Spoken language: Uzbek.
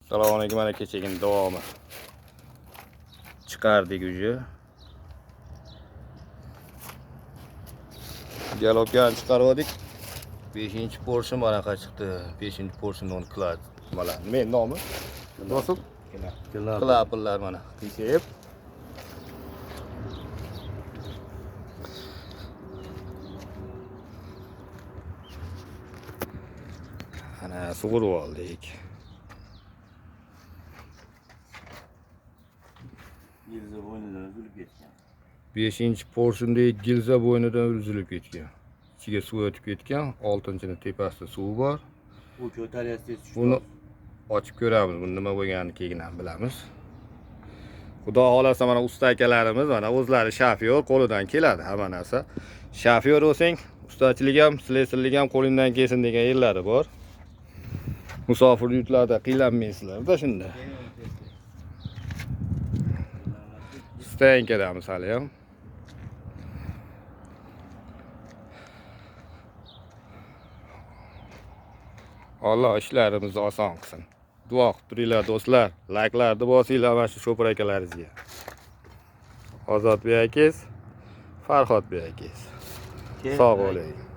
Assalomu alaykum, mana kechagina davomi. Chiqardik uje. Galopgan chiqardik. 5-portion manaqa chiqdi. 5-portion non klad. Mana men nomi. Bosib. Klaplar mana. Qiyshib. Ana sug'urib oldik. Gilza bo'ynidan uzilib ketgan. 5-porsiondagi gilza bo'ynidan uzilib ketgan. İchiga suv o'tib ketgan, 6-chini tepasida suv bor. Bu ko'taryapsiz tushdi. Buni ochib ko'ramiz, buni nima bo'lganini keyin ham bilamiz. Xudo xolasa mana usta akalarimiz mana o'zlari shofyor, qo'lidan keladi hamma narsa. Shofyor bo'lsang, ustachilik ham, slesarlik ham qo'lingdan kelsin degan yerlari bor. Musofir yurtlarda qiylanmaysizlar-da shunda. Stankadamiz hali ham. Allah ishlarimizni oson qilsin. Duo qilib turinglar do'stlar. Like'larni bosinglar mana shu sho'pir akalaringizga. Ozodbek akangiz, Farhodbek akangiz. Sog' bo'ling.